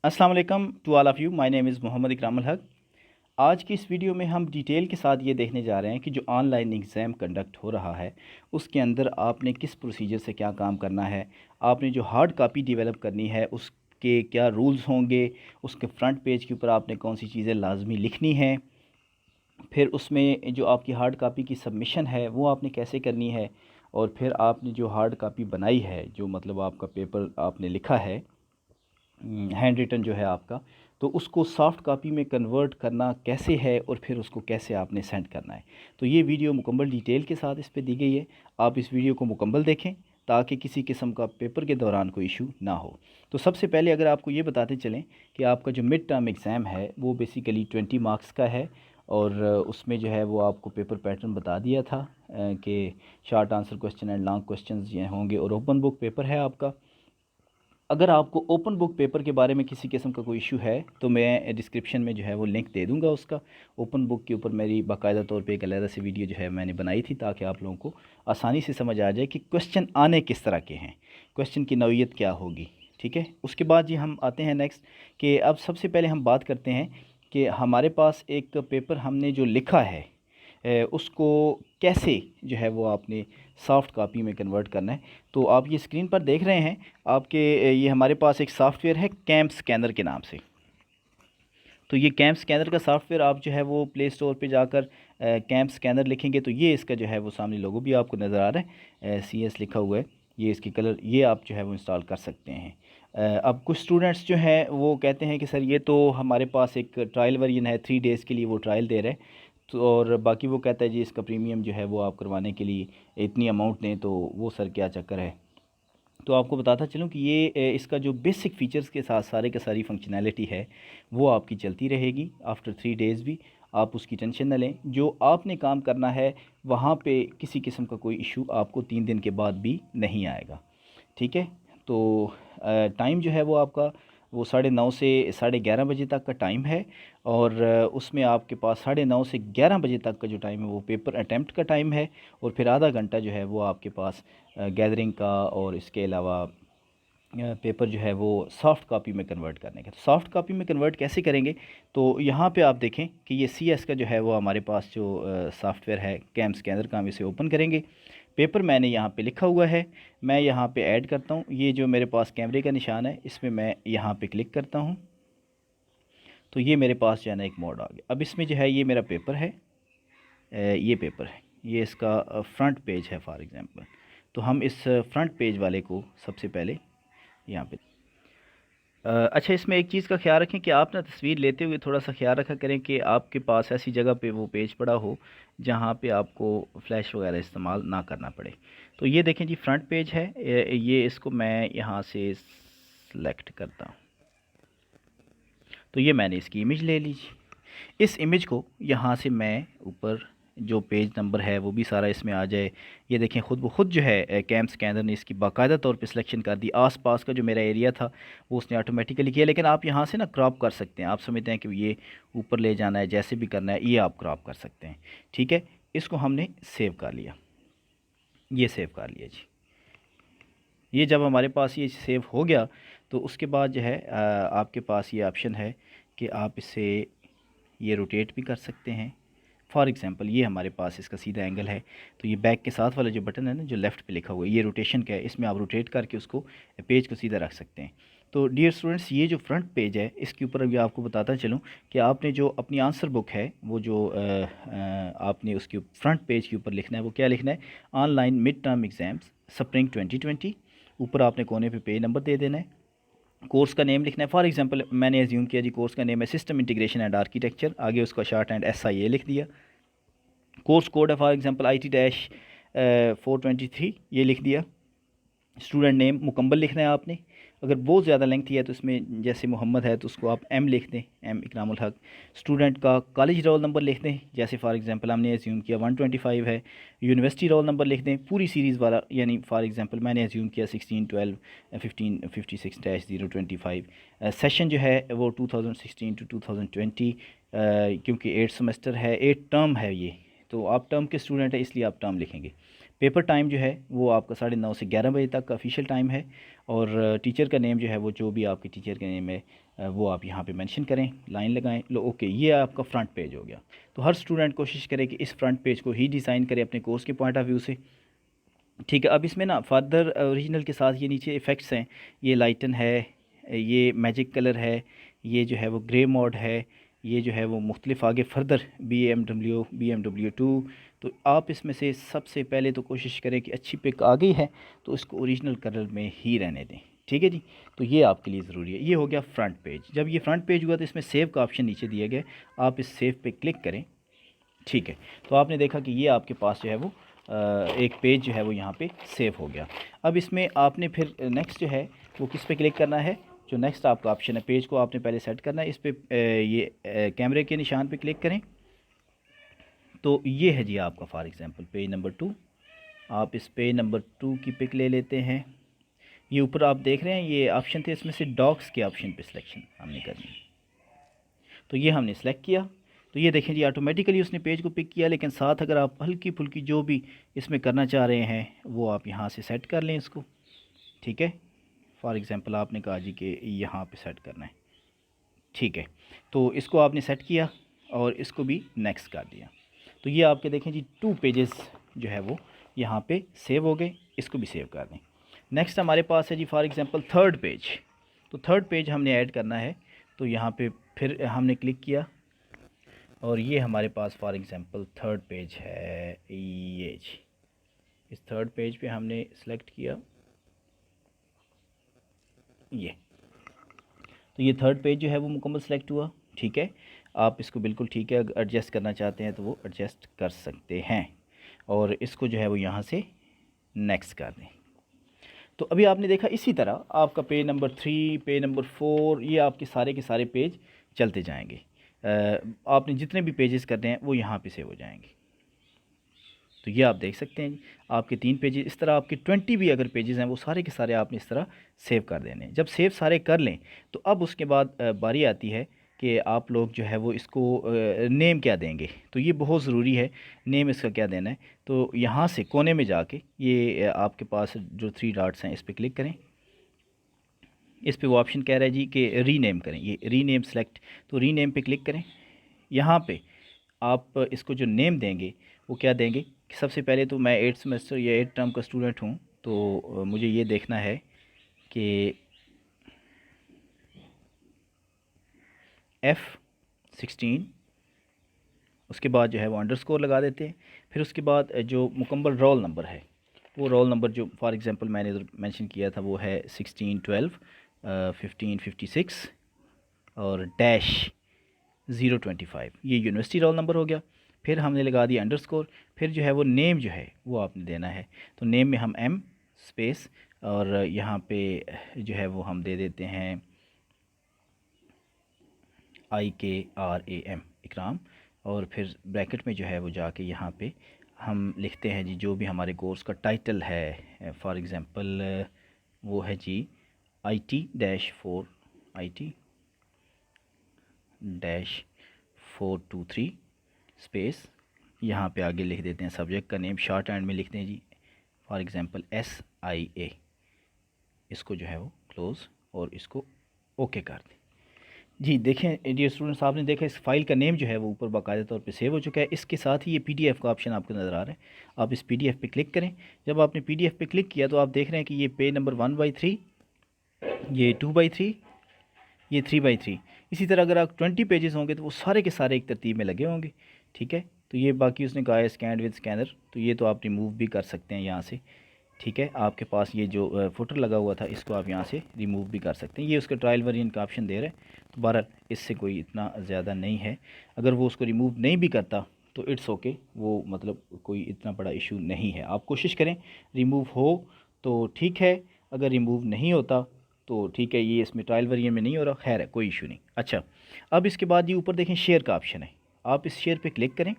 अस्सलाम वालेकुम to all of you. My name is Mohammad Ikramul Haq. आज की इस वीडियो में हम डिटेल के साथ ये देखने जा रहे हैं कि जो ऑनलाइन एग्ज़ाम कंडक्ट हो रहा है उसके अंदर आपने किस प्रोसीजर से क्या काम करना है। आपने जो हार्ड कॉपी डेवलप करनी है उसके क्या रूल्स होंगे, उसके फ्रंट पेज के ऊपर आपने कौन सी चीज़ें लाजमी लिखनी हैं, फिर उसमें जो आपकी हार्ड कॉपी की सबमिशन है वो आपने कैसे करनी है, और फिर आपने जो हार्ड कॉपी बनाई है, जो मतलब आपका पेपर आपने लिखा है, हैंड रिटन जो है आपका, तो उसको सॉफ़्ट कॉपी में कन्वर्ट करना कैसे है और फिर उसको कैसे आपने सेंड करना है। तो ये वीडियो मुकम्मल डिटेल के साथ इस पे दी गई है। आप इस वीडियो को मुकम्मल देखें ताकि किसी किस्म का पेपर के दौरान कोई इशू ना हो। तो सबसे पहले अगर आपको ये बताते चलें कि आपका जो मिड टर्म एग्ज़ाम है वो बेसिकली 20 मार्क्स का है, और उसमें जो है वो आपको पेपर पैटर्न बता दिया था कि short answer question and long questions ये होंगे, और ओपन बुक पेपर है आपका। अगर आपको ओपन बुक पेपर के बारे में किसी किस्म का कोई इशू है तो मैं डिस्क्रिप्शन में जो है वो लिंक दे दूंगा उसका। ओपन बुक के ऊपर मेरी बाकायदा तौर पे एक अलग से वीडियो जो है मैंने बनाई थी ताकि आप लोगों को आसानी से समझ आ जाए कि क्वेश्चन आने किस तरह के हैं, क्वेश्चन की नौइयत क्या होगी। ठीक है, उसके बाद ये हम आते हैं नेक्स्ट कि अब सबसे पहले हम बात करते हैं कि हमारे पास एक पेपर हमने जो लिखा है उसको कैसे जो है वो आपने सॉफ़्ट कॉपी में कन्वर्ट करना है। तो आप ये स्क्रीन पर देख रहे हैं आपके ये हमारे पास एक सॉफ्टवेयर है कैम्प स्कैनर के नाम से। तो ये कैम्प स्कैनर का सॉफ्टवेयर आप जो है वो प्ले स्टोर पे जाकर कैम्प स्कैनर लिखेंगे तो ये इसका जो है वो सामने लोगो भी आपको नज़र आ रहा है, CS लिखा हुआ है। ये इसकी कलर ये आप जो है वो इंस्टॉल कर सकते हैं। अब कुछ स्टूडेंट्स जो हैं वो कहते हैं कि सर ये तो हमारे पास एक ट्रायल वर्जन है, 3 डेज़ के लिए वो ट्रायल दे रहे हैं, तो और बाकी वो कहता है जी इसका प्रीमियम जो है वो आप करवाने के लिए इतनी अमाउंट दें, तो वो सर क्या चक्कर है। तो आपको बताता चलूँ कि ये इसका जो बेसिक फ़ीचर्स के साथ सारे का सारी फंक्शनैलिटी है वो आपकी चलती रहेगी आफ्टर 3 डेज़ भी। आप उसकी टेंशन न लें, जो आपने काम करना है वहाँ पे किसी किस्म का कोई इशू आपको 3 दिन के बाद भी नहीं आएगा। ठीक है, तो टाइम जो है वो आपका वो 9:30 से 11:30 बजे तक का टाइम है, और उसमें आपके पास 9:30 से 11 बजे तक का जो टाइम है वो पेपर अटैम्प्ट का टाइम है, और फिर आधा घंटा जो है वो आपके पास गैदरिंग का, और इसके अलावा पेपर जो है वो सॉफ़्ट कॉपी में कन्वर्ट करने का। तो सॉफ़्ट कॉपी में कन्वर्ट कैसे करेंगे, तो यहाँ पे आप देखें कि ये CS का जो है वो हमारे पास जो सॉफ्टवेयर है कैम्प स्कैनर का, हम इसे ओपन करेंगे। पेपर मैंने यहाँ पे लिखा हुआ है, मैं यहाँ पे ऐड करता हूँ, ये जो मेरे पास कैमरे का निशान है इसमें मैं यहाँ पे क्लिक करता हूँ, तो ये मेरे पास जो है ना एक मोड आ गया। अब इसमें जो है ये मेरा पेपर है, ये पेपर है, ये इसका फ्रंट पेज है फॉर एग्ज़ाम्पल। तो हम इस फ्रंट पेज वाले को सबसे पहले यहाँ पे अच्छा, इसमें एक चीज़ का ख्याल रखें कि आप ना तस्वीर लेते हुए थोड़ा सा ख्याल रखा करें कि आपके पास ऐसी जगह पे वो पेज पड़ा हो जहाँ पे आपको फ्लैश वगैरह इस्तेमाल ना करना पड़े। तो ये देखें जी फ्रंट पेज है, ये इसको मैं यहाँ से सेलेक्ट करता हूँ, तो ये मैंने इसकी इमेज ले ली जी। इस इमेज को यहाँ से मैं ऊपर जो पेज नंबर है वो भी सारा इसमें आ जाए। ये देखें खुद ब खुद जो है कैम्प स्कैनर ने इसकी बाकायदा तौर पे सिलेक्शन कर दी। आसपास का जो मेरा एरिया था वो उसने ऑटोमेटिकली किया, लेकिन आप यहाँ से ना क्रॉप कर सकते हैं। आप समझते हैं कि ये ऊपर ले जाना है, जैसे भी करना है ये आप क्रॉप कर सकते हैं। ठीक है, इसको हमने सेव कर लिया, ये सेव कर लिया जी। ये जब हमारे पास ये सेव हो गया तो उसके बाद जो है आपके पास ये ऑप्शन है कि आप इसे ये रोटेट भी कर सकते हैं। फॉर एग्ज़ाम्पल ये हमारे पास इसका सीधा एंगल है, तो ये बैक के साथ वाला जो बटन है ना जो लेफ़्ट पे लिखा हुआ है ये रोटेशन का है, इसमें आप रोटेट करके उसको पेज को सीधा रख सकते हैं। तो डियर स्टूडेंट्स, ये जो फ्रंट पेज है इसके ऊपर अभी आपको बताता चलूँ कि आपने जो अपनी आंसर बुक है वो जो आपने उसके फ्रंट पेज के ऊपर लिखना है वो क्या लिखना है, online mid term exams spring 2020। ऊपर आपने कोने पे पेज नंबर दे देना है, कोर्स का नेम लिखना है। फॉर एग्जांपल मैंने एज्यूम किया जी कोर्स का नेम है सिस्टम इंटीग्रेशन एंड आर्किटेक्चर, आगे उसका शॉर्ट एंड SIA लिख दिया। कोर्स कोड है फॉर एग्जांपल IT-423 ये लिख दिया। स्टूडेंट नेम मुकम्मल लिखना है आपने, अगर बहुत ज़्यादा लेंथी है तो इसमें जैसे मोहम्मद है तो उसको आप M लिख दें, M इकरामुल हक। स्टूडेंट का कॉलेज रोल नंबर लिख दें, जैसे फॉर एग्जांपल हमने एज्यूम किया 125 है। यूनिवर्सिटी रोल नंबर लिख दें पूरी सीरीज़ वाला, यानी फॉर एग्जांपल मैंने एज्यूम किया 16 12 15 56-025। सेशन जो है वो 2016 to 2020, क्योंकि 8 सेमेस्टर है, 8 टर्म है ये, तो आप टर्म के स्टूडेंट है इसलिए आप टर्म लिखेंगे। पेपर टाइम जो है वो आपका 9:30 से 11 बजे तक का ऑफिशियल टाइम है। और टीचर का नेम जो है वो जो भी आपके टीचर का नेम है वो आप यहाँ पे मेंशन करें, लाइन लगाएं। लो ओके, ये आपका फ्रंट पेज हो गया। तो हर स्टूडेंट कोशिश करे कि इस फ्रंट पेज को ही डिज़ाइन करे अपने कोर्स के पॉइंट ऑफ व्यू से। ठीक है, अब इसमें ना फर्दर ओरिजिनल के साथ ये नीचे इफ़ेक्ट्स हैं, ये लाइटन है, ये मैजिक कलर है, ये जो है वो ग्रे मोड है, ये जो है वो मुख्तलिफ आगे फर्दर BMW 2। तो आप इसमें से सबसे पहले तो कोशिश करें कि अच्छी पिक आ गई है तो इसको ओरिजिनल कलर में ही रहने दें। ठीक है जी, तो ये आपके लिए ज़रूरी है। ये हो गया फ्रंट पेज। जब ये फ्रंट पेज हुआ तो इसमें सेव का ऑप्शन नीचे दिया गया, आप इस सेव पे क्लिक करें। ठीक है, तो आपने देखा कि ये आपके पास जो है वो एक पेज जो है वो यहाँ पे सेव हो गया। अब इसमें आपने फिर नेक्स्ट जो है वो किस पे क्लिक करना है, जो नेक्स्ट आपका ऑप्शन है, पेज को आपने पहले सेट करना है। इस पे ये कैमरे के निशान पे क्लिक करें। तो ये है जी आपका फॉर एग्ज़ाम्पल पेज नंबर 2। आप इस पेज नंबर 2 की पिक ले लेते हैं। ये ऊपर आप देख रहे हैं ये ऑप्शन थे, इसमें से डॉक्स के ऑप्शन पे सिलेक्शन हमने करनी है। तो ये हमने सेलेक्ट किया। तो ये देखें जी ऑटोमेटिकली उसने पेज को पिक किया, लेकिन साथ अगर आप हल्की फुल्की जो भी इसमें करना चाह रहे हैं वो आप यहाँ से सेट कर लें इसको। ठीक है, फॉर एग्ज़ाम्पल आपने कहा जी कि यहाँ पे सेट करना है। ठीक है, तो इसको आपने सेट किया और इसको भी नेक्स्ट कर दिया। तो ये आपके देखें जी 2 पेजेस जो है वो यहाँ पे सेव हो गए। इसको भी सेव कर दें। नेक्स्ट हमारे पास है जी फॉर एग्ज़ाम्पल थर्ड पेज। तो थर्ड पेज हमने ऐड करना है। तो यहाँ पे फिर हमने क्लिक किया और ये हमारे पास फॉर एग्ज़ाम्पल थर्ड पेज है। ये जी इस थर्ड पेज पे हमने सेलेक्ट किया ये। तो ये थर्ड पेज जो है वो मुकम्मल सेलेक्ट हुआ। ठीक है, आप इसको बिल्कुल ठीक है एडजस्ट करना चाहते हैं तो वो एडजस्ट कर सकते हैं और इसको जो है वो यहाँ से नेक्स्ट कर दें। तो अभी आपने देखा इसी तरह आपका पेज नंबर 3, पेज नंबर 4, ये आपके सारे के सारे पेज चलते जाएंगे। आपने जितने भी पेजेस करने हैं वो यहाँ पे सेव हो जाएंगे। तो ये आप देख सकते हैं आपके 3 पेजेस, इस तरह आपके 20 भी अगर पेजेस हैं वो सारे के सारे आपने इस तरह सेव कर देने हैं। जब सेव सारे कर लें तो अब उसके बाद बारी आती है कि आप लोग जो है वो इसको नेम क्या देंगे। तो ये बहुत ज़रूरी है, नेम इसका क्या देना है। तो यहाँ से कोने में जाके ये आपके पास जो 3 डॉट्स हैं इस पर क्लिक करें। इस पे वो ऑप्शन कह रहा है जी कि रीनेम करें, ये रीनेम सेलेक्ट। तो रीनेम पे क्लिक करें। यहाँ पे आप इसको जो नेम देंगे वो क्या देंगे कि सबसे पहले तो मैं 8th सेमेस्टर या 8th टर्म का स्टूडेंट हूँ, तो मुझे ये देखना है कि F16, उसके बाद जो है वो अंडरस्कोर लगा देते हैं। फिर उसके बाद जो मुकम्मल रोल नंबर है वो रोल नंबर जो फॉर एग्ज़ाम्पल मैंने मेंशन किया था वो है 1612 1556 और डैश 025, ये यूनिवर्सिटी रोल नंबर हो गया। फिर हमने लगा दिया अंडरस्कोर। फिर जो है वो नेम जो है वो आपने देना है। तो नेम में हम M स्पेस और यहाँ पे जो है वो हम दे देते हैं IKRAM इकराम। और फिर ब्रैकेट में जो है वो जाके यहाँ पे हम लिखते हैं जी जो भी हमारे कोर्स का टाइटल है। फॉर एग्ज़ाम्पल वो है जी IT-4 IT-423 स्पेस, यहाँ पे आगे लिख देते हैं सब्जेक्ट का नेम, शॉर्ट हैंड में लिखते हैं जी फॉर एग्ज़ाम्पल SIA। इसको जो है वो क्लोज़ और इसको ओके कर दें। जी देखें डियर स्टूडेंट्स, आपने देखा इस फाइल का नेम जो है वो ऊपर बाकायदा तौर पे सेव हो चुका है। इसके साथ ही ये PDF का ऑप्शन आपको नज़र आ रहा है, आप इस PDF पे क्लिक करें। जब आपने PDF पे क्लिक किया तो आप देख रहे हैं कि ये पेज नंबर 1/3, ये 2/3, ये 3/3। इसी तरह अगर आप 20 पेजेस होंगे तो वो सारे के सारे एक तरतीब में लगे होंगे। ठीक है, तो ये बाकी उसने कहा है स्कैन विद स्कैनर, तो ये तो आप रिमूव भी कर सकते हैं यहाँ से। ठीक है, आपके पास ये जो फुटर लगा हुआ था इसको आप यहाँ से रिमूव भी कर सकते हैं। ये उसका ट्रायल वेरिएंट का ऑप्शन दे रहा है, तो बहरहाल इससे कोई इतना ज़्यादा नहीं है। अगर वो उसको रिमूव नहीं भी करता तो इट्स ओके, वो मतलब कोई इतना बड़ा इशू नहीं है। आप कोशिश करें रिमूव हो तो ठीक है, अगर रिमूव नहीं होता तो ठीक है, ये इसमें ट्रायल वेरिएंट में नहीं हो रहा, खैर है कोई इशू नहीं। अच्छा, अब इसके बाद ये ऊपर देखें शेयर का ऑप्शन है, आप इस शेयर पे क्लिक करें।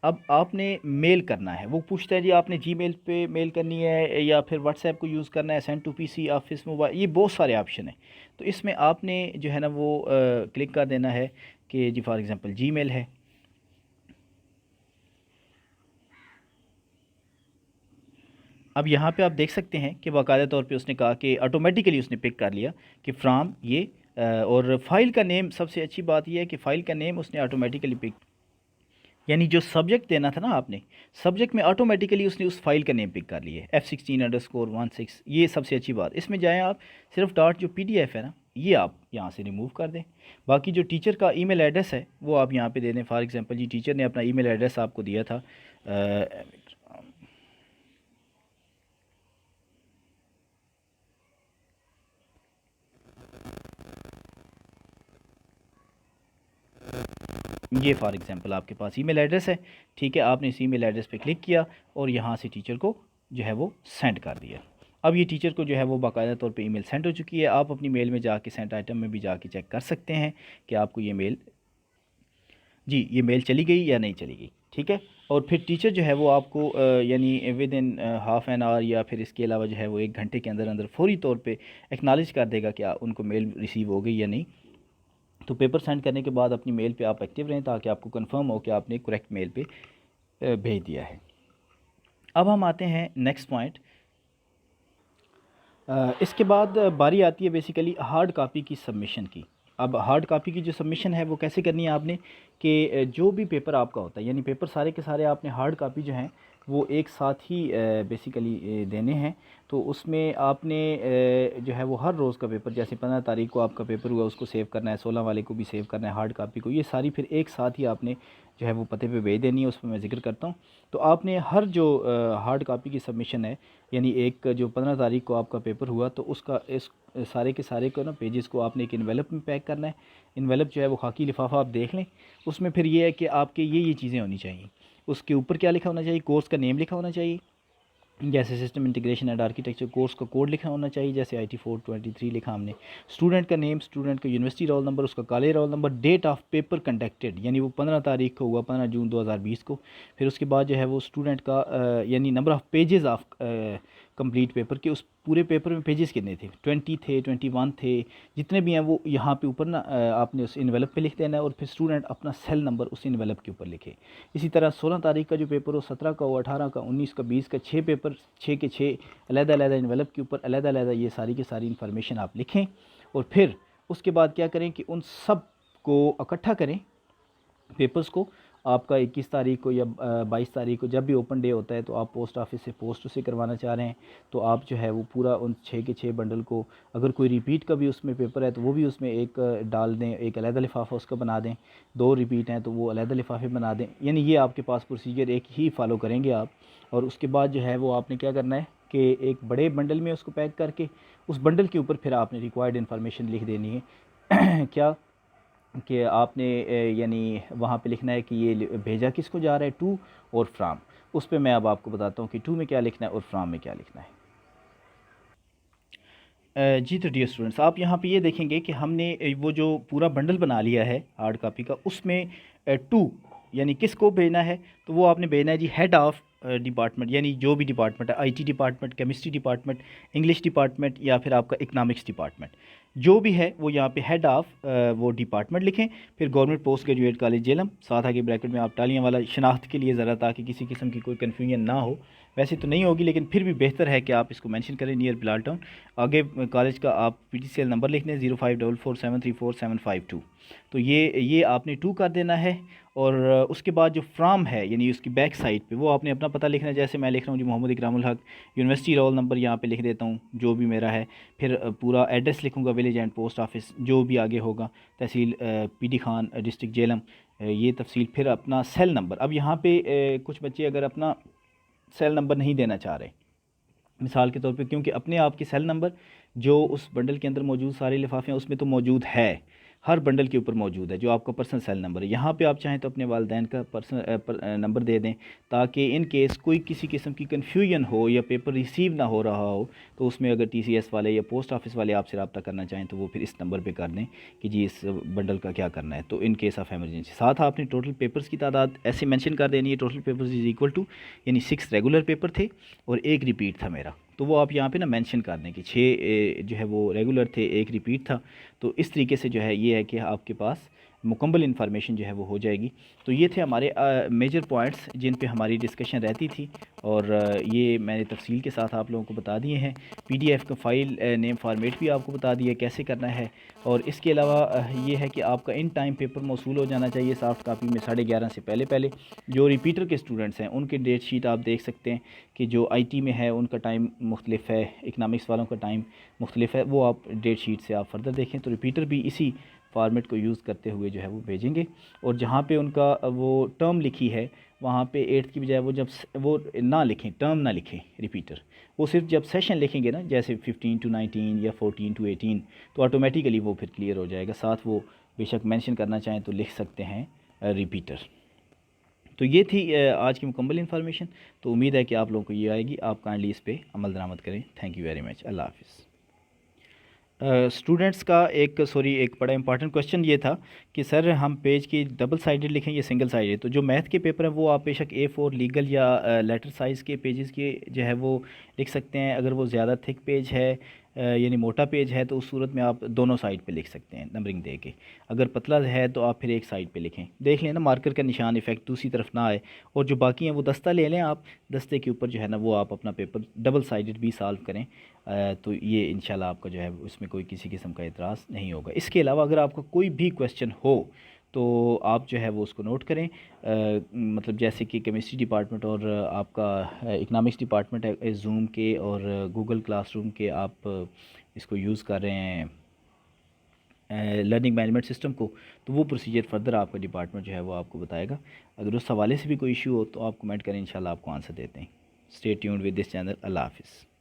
अब आपने मेल करना है, वो पूछता है जी आपने जीमेल पे मेल करनी है या फिर व्हाट्सएप को यूज़ करना है, send to PC, office mobile, ये बहुत सारे ऑप्शन हैं। तो इसमें आपने जो है ना वो क्लिक कर देना है कि जी फॉर एग्ज़ाम्पल जीमेल है। अब यहाँ पे आप देख सकते हैं कि बाकायदा तौर पे उसने कहा कि ऑटोमेटिकली उसने पिक कर लिया कि फ्राम ये और फाइल का नेम, सबसे अच्छी बात यह है कि फ़ाइल का नेम उसने ऑटोमेटिकली पिक, यानी जो सब्जेक्ट देना था ना आपने, सब्जेक्ट में ऑटोमेटिकली उसने उस फाइल का नेम पिक कर लिया है, F16_16। ये सबसे अच्छी बात। इसमें जाएँ आप, सिर्फ डॉट जो PDF है ना, ये आप यहाँ से रिमूव कर दें। बाकी जो टीचर का ईमेल एड्रेस है वो आप यहाँ पे दे दें। फॉर एग्जांपल जी, टीचर ने अपना ईमेल एड्रेस आपको दिया था, ये फॉर एग्जांपल आपके पास ईमेल एड्रेस है, ठीक है। आपने इस ईमेल एड्रेस पे क्लिक किया और यहाँ से टीचर को जो है वो सेंड कर दिया। अब ये टीचर को जो है वो बाकायदा तौर पे ईमेल सेंड हो चुकी है। आप अपनी मेल में जाके सेंड आइटम में भी जाके चेक कर सकते हैं कि आपको ये मेल, जी ये मेल चली गई या नहीं चली गई, ठीक है। और फिर टीचर जो है वो आपको यानी with in half an hour या फिर इसके अलावा जो है वो 1 घंटे के अंदर अंदर फ़ौरी तौर पे एक्नॉलेज कर देगा कि उनको मेल रिसीव हो गई या नहीं। तो पेपर सेंड करने के बाद अपनी मेल पे आप एक्टिव रहें ताकि आपको कंफर्म हो कि आपने करेक्ट मेल पे भेज दिया है। अब हम आते हैं नेक्स्ट पॉइंट। इसके बाद बारी आती है बेसिकली हार्ड कापी की सबमिशन की। अब हार्ड कापी की जो सबमिशन है वो कैसे करनी है आपने, कि जो भी पेपर आपका होता है, यानी पेपर सारे के सारे आपने हार्ड कापी जो हैं वो एक साथ ही बेसिकली देने हैं। तो उसमें आपने जो है वो हर रोज़ का पेपर, जैसे 15 तारीख को आपका पेपर हुआ उसको सेव करना है, 16 वाले को भी सेव करना है हार्ड कापी को, ये सारी फिर एक साथ ही आपने जो है वो पते पे भेज देनी है। उस पर मैं ज़िक्र करता हूँ। तो आपने हर जो हार्ड कापी की सबमिशन है, यानी एक जो 15 तारीख को आपका पेपर हुआ तो उसका इस सारे के सारे को ना पेजेस को आपने एक इन्वेलप में पैक करना है। इन्वेलप जो है वो खाकी लिफाफा आप देख लें। उसमें फिर ये है कि आपके ये चीज़ें होनी चाहिए। उसके ऊपर क्या लिखा होना चाहिए, कोर्स का नेम लिखा होना चाहिए, जैसे system integration and architecture course का कोड लिखा होना चाहिए, जैसे IT423 लिखा हमने। स्टूडेंट का नेम, स्टूडेंट का यूनिवर्सिटी रोल नंबर, उसका college roll number, date of paper conducted, यानी वो 15 तारीख को हुआ, 15 जून 2020 को। फिर उसके बाद जो है वो स्टूडेंट का यानी number of pages of complete paper के, उस पूरे पेपर में पेजेस कितने थे, 20 थे, 21 थे, जितने भी हैं वो यहाँ पे ऊपर ना आपने उस इन्वेलप पे लिख देना है। और फिर स्टूडेंट अपना सेल नंबर उस इन्वेलप के ऊपर लिखे। इसी तरह 16 तारीख का जो पेपर हो, 17 का हो, 18 का, 19 का, 20 का, 6 पेपर, 6 के 6 अलग-अलग इन्वेलप के ऊपर अलग-अलग ये सारी की सारी इन्फॉर्मेशन आप लिखें। और फिर उसके बाद क्या करें कि उन सब को इकट्ठा करें, पेपर्स को। आपका 21 तारीख को या 22 तारीख को जब भी ओपन डे होता है तो आप पोस्ट ऑफिस से पोस्ट से करवाना चाह रहे हैं, तो आप जो है वो पूरा उन 6 के 6 बंडल को, अगर कोई रिपीट का भी उसमें पेपर है तो वो भी उसमें एक डाल दें, एक अलग लिफाफा उसका बना दें। 2 रिपीट हैं तो वो अलग लिफाफे बना दें। यानी ये आपके पास प्रोसीजर एक ही फॉलो करेंगे आप। और उसके बाद जो है वो आपने क्या करना है कि एक बड़े बंडल में उसको पैक करके उस बंडल के ऊपर फिर आपने रिक्वायर्ड इन्फॉर्मेशन लिख देनी है क्या कि आपने यानी वहाँ पे लिखना है कि ये भेजा किसको जा रहा है, टू और फ्राम। उस पे मैं अब आपको बताता हूँ कि टू में क्या लिखना है और फ्राम में क्या लिखना है। जी तो डियर स्टूडेंट्स, आप यहाँ पे ये देखेंगे कि हमने वो जो पूरा बंडल बना लिया है हार्ड कॉपी का, उसमें टू यानी किसको भेजना है, तो वो आपने भेजना है जी हेड ऑफ़ डिपार्टमेंट, यानी जो भी डिपार्टमेंट है, IT department, chemistry department, English department या फिर आपका इकनॉमिक्स डिपार्टमेंट, जो भी है वो यहाँ पे हेड ऑफ़ वो डिपार्टमेंट लिखें। फिर government post graduate college Jhelum, साथ आगे ब्रैकेट में आप टालियाँ वाला शनाख्त के लिए ज़रा, ताकि किसी किस्म की कोई कन्फ्यूजन ना हो। वैसे तो नहीं होगी लेकिन फिर भी बेहतर है कि आप इसको मेंशन करें, नियर बिलाल टाउन। आगे कॉलेज का आप PTCL नंबर लिख लें 0544734752। तो ये आपने 2 कर देना है। और उसके बाद जो फ्राम है यानी उसकी बैक साइड पे वो आपने अपना पता लिखना है। जैसे मैं लिख रहा हूँ जी मोहम्मद इकरामुल हक, यूनिवर्सिटी रोल नंबर यहाँ पे लिख देता हूँ जो भी मेरा है। फिर पूरा एड्रेस लिखूँगा, विलेज एंड पोस्ट ऑफिस जो भी आगे होगा, तहसील PD खान, डिस्ट्रिक्ट जेलम, ये तफसील। फिर अपना सेल नंबर। अब यहाँ पे कुछ बच्चे अगर अपना सेल नंबर नहीं देना चाह रहे, मिसाल के तौर पे, क्योंकि अपने आप के सेल नंबर जो उस बंडल के अंदर मौजूद सारे लिफाफे हैं उसमें तो मौजूद है, हर बंडल के ऊपर मौजूद है जो आपका पर्सनल सेल नंबर है। यहाँ पे आप चाहें तो अपने वालिदैन का पर्सनल नंबर दे दें, ताकि इन केस कोई किसी किस्म की कन्फ्यूजन हो या पेपर रिसीव ना हो रहा हो तो उसमें अगर TCS वाले या पोस्ट ऑफिस वाले आपसे रब्ता करना चाहें तो वो फिर इस नंबर पे कर दें कि जी इस बंडल का क्या करना है। तो इन केस ऑफ एमरजेंसी साथ आपने टोटल पेपर्स की तादाद ऐसे मेंशन कर देनी है, total papers is equal to, यानी 6 रेगुलर पेपर थे और 1 रिपीट था मेरा, तो वो आप यहाँ पे ना मेंशन कर दें कि 6 जो है वो रेगुलर थे, 1 रिपीट था। तो इस तरीके से जो है ये है कि आपके पास मुकम्मल इन्फॉर्मेशन जो है वो हो जाएगी। तो ये थे हमारे मेजर पॉइंट्स जिन पे हमारी डिस्कशन रहती थी, और ये मैंने तफसील के साथ आप लोगों को बता दिए हैं। PDF का फ़ाइल नेम फॉर्मेट भी आपको बता दिया कैसे करना है। और इसके अलावा ये है कि आपका इन टाइम पेपर मौसूल हो जाना चाहिए सॉफ्ट कापी में 11:30 से पहले। जो रिपीटर के स्टूडेंट्स हैं उनके डेट शीट आप देख सकते हैं कि जो IT में है उनका टाइम मुख्तलिफ है, इकनॉमिक्स वालों का टाइम मुख्तलिफ है, वो आप डेट शीट से आप फर्दर देखें। तो रिपीटर भी इसी फॉर्मेट को यूज़ करते हुए जो है वो भेजेंगे। और जहाँ पे उनका वो टर्म लिखी है वहाँ पे 8th की बजाय वो जब वो ना लिखें, टर्म ना लिखें रिपीटर, वो सिर्फ जब सेशन लिखेंगे ना, जैसे 15 to 19 या 14 to 18, तो ऑटोमेटिकली वो फिर क्लियर हो जाएगा। साथ वो बेशक मेंशन करना चाहें तो लिख सकते हैं रिपीटर। तो ये थी आज की मुकम्मल इन्फॉर्मेशन। तो उम्मीद है कि आप लोगों को ये आएगी। आप काइंडली इस पर अमल दरामद करें। Thank you very much. Allah हाफ़िज़। स्टूडेंट्स का एक बड़ा इंपॉर्टेंट क्वेश्चन ये था कि सर हम पेज की डबल साइडेड लिखें या सिंगल साइडेड। तो जो मैथ के पेपर हैं वो आप बेशक A4 लीगल या लेटर साइज़ के पेजेस के जो है वो लिख सकते हैं। अगर वो ज़्यादा थिक पेज है यानी मोटा पेज है तो उस सूरत में आप दोनों साइड पे लिख सकते हैं नंबरिंग दे के। अगर पतला है तो आप फिर एक साइड पे लिखें। देख लें ना मार्कर का निशान इफेक्ट दूसरी तरफ ना आए। और जो बाकी हैं वो दस्ता ले लें आप, दस्ते के ऊपर जो है ना वो आप अपना पेपर डबल साइडेड भी सॉल्व करें। तो ये इंशाल्लाह आपका जो है उसमें कोई किसी किस्म का एतराज़ नहीं होगा। इसके अलावा अगर आपका कोई भी क्वेश्चन हो तो आप जो है वो उसको नोट करें। मतलब जैसे कि केमिस्ट्री डिपार्टमेंट और आपका इकनॉमिक्स डिपार्टमेंट है जूम के और गूगल क्लासरूम के, आप इसको यूज़ कर रहे हैं लर्निंग मैनेजमेंट सिस्टम को, तो वो प्रोसीजर फर्दर आपका डिपार्टमेंट जो है वो आपको बताएगा। अगर उस हवाले से भी कोई इशू हो तो आप कमेंट करें, इंशाल्लाह आपको आंसर देते हैं। Stay tuned with this channel. Allah हाफ़िज़।